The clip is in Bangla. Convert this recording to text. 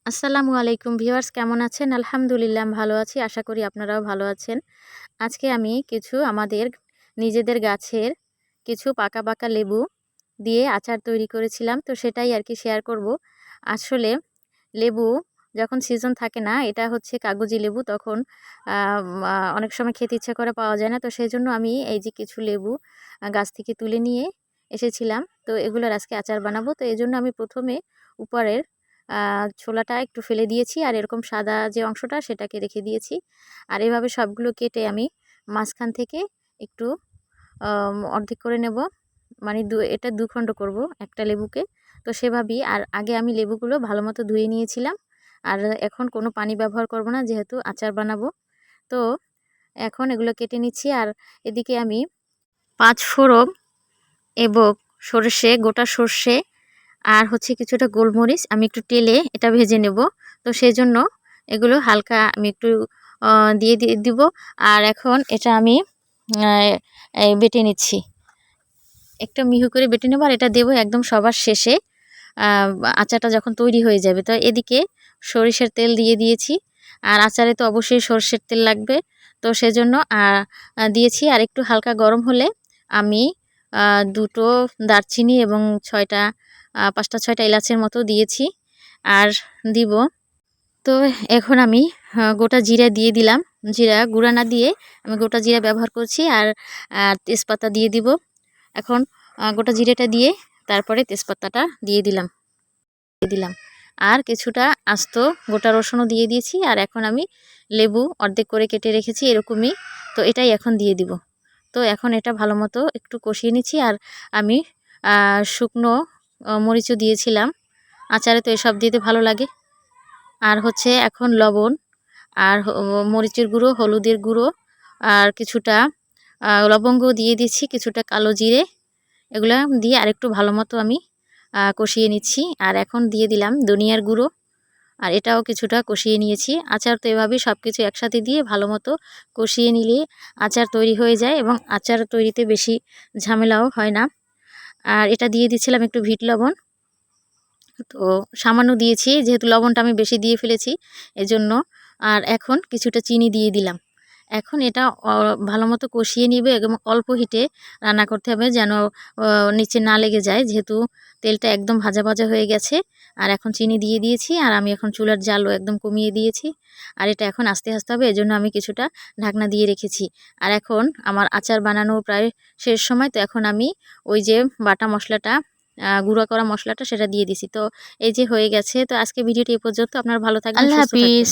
আসসালামু আলাইকুম ভিউয়ার্স, কেমন আছেন? আলহামদুলিল্লাহ আমি ভালো আছি। আশা করি আপনারাও ভালো আছেন। আজকে আমি কিছু আমাদের নিজেদের গাছের কিছু পাকা, পাকা লেবু দিয়ে আচার তৈরি করেছিলাম। তো সেটাই আরকি শেয়ার করব। আসলে লেবু যখন সিজন থাকে না, এটা হচ্ছে কাগজি লেবু, তখন অনেক সময় খেতে ইচ্ছা করে, পাওয়া যায় না। তো সেজন্য আমি এই যে কিছু লেবু গাছ থেকে তুলে নিয়ে এসেছিলাম। তো এগুলোর আজকে আচার বানাবো। তো এজন্য আমি প্রথমে উপরের ছোলাটা একটু ফেলে দিয়েছি, আর এরকম সাদা যে অংশটা সেটাকে রেখে দিয়েছি। আর এভাবে সবগুলো কেটে আমি মাঝখান থেকে একটু অর্ধেক করে নেব, মানে এটা দুখণ্ড করব একটা লেবুকে। তো সেভাবেই, আর আগে আমি লেবুগুলো ভালো মতো ধুয়ে নিয়েছিলাম। আর এখন কোনো পানি ব্যবহার করব না, যেহেতু আচার বানাবো। তো এখন এগুলো কেটে নিচ্ছি। আর এদিকে আমি 5 ফোড়ন এবং সরষে, গোটা সরষে, আর হচ্ছে কিছুটা গোলমরিচ আমি একটু তেলে এটা ভেজে নেব। তো সেজন্য এগুলো হালকা আমি একটু দিয়ে দিব। আর এখন এটা আমি বেটে নিচ্ছি, একটু মিহি করে বেটে নেব। আর এটা দেবো একদম সবার শেষে, আচারটা যখন তৈরি হয়ে যাবে। তো এদিকে সরিষার তেল দিয়ে দিয়েছি, আর আচারে তো অবশ্যই সরষের তেল লাগবে। তো সেজন্য দিয়েছি। আর একটু হালকা গরম হলে আমি দুটো দারচিনি এবং 5টা 6টা এলাচের মতো দিয়েছি আর দিব। তো এখন আমি গোটা জিরা দিয়ে দিলাম। জিরা গুঁড়া না দিয়ে আমি গোটা জিরা ব্যবহার করছি। আর তেজপাতা দিয়ে দিব। এখন গোটা জিরেটা দিয়ে তারপরে তেজপাতাটা দিয়ে দিলাম আর কিছুটা আস্ত গোটা রসুনও দিয়ে দিয়েছি। আর এখন আমি লেবু অর্ধেক করে কেটে রেখেছি এরকমই, তো এটাই এখন দিয়ে দিব। তো এখন এটা ভালো মতো একটু কষিয়ে নিচ্ছি। আর আমি শুকনো মরিচও দিয়েছিলাম, আচারে তো এসব দিতে ভালো লাগে। আর হচ্ছে এখন লবণ আর মরিচের গুঁড়ো, হলুদের গুঁড়ো, আর কিছুটা লবঙ্গ দিয়ে দিচ্ছি, কিছুটা কালো জিরে, এগুলো দিয়ে আরেকটু ভালো মতো আমি কষিয়ে নিচ্ছি। আর এখন দিয়ে দিলাম ধনিয়ার গুঁড়ো, আর এটাও কিছুটা কষিয়ে নিয়েছি। আচার তো এভাবেই সব কিছু একসাথে দিয়ে ভালো মতো কষিয়ে নিলে আচার তৈরি হয়ে যায়, এবং আচার তৈরিতে বেশি ঝামেলাও হয় না। আর এটা দিয়ে দিচ্ছিলাম একটু বিট লবণ, তো সামান্য দিয়েছি, যেহেতু লবণটা আমি বেশি দিয়ে ফেলেছি এজন্য। আর এখন কিছুটা চিনি দিয়ে দিলাম। এখন এটা ভালো মতো কষিয়ে নিবে এবং অল্প হিটে রান্না করতে হবে, যেন নিচে না লেগে যায়, যেহেতু তেলটা একদম ভাজা ভাজা হয়ে গেছে। আর এখন চিনি দিয়ে দিয়েছি, আর আমি এখন চুলার জালও একদম কমিয়ে দিয়েছি। আর এটা এখন আস্তে আস্তে হবে, এজন্য আমি কিছুটা ঢাকনা দিয়ে রেখেছি। আর এখন আমার আচার বানানো প্রায় শেষ সময়। তো এখন আমি ওই যে বাটা মশলাটা, গুঁড়া করা মশলাটা, সেটা দিয়ে দিছি। তো এই যে হয়ে গেছে। তো আজকে ভিডিওটি এ পর্যন্ত। আপনারা ভালো থাকবেন, আল্লাহ সুস্থ থাকবেন। হাফিজ।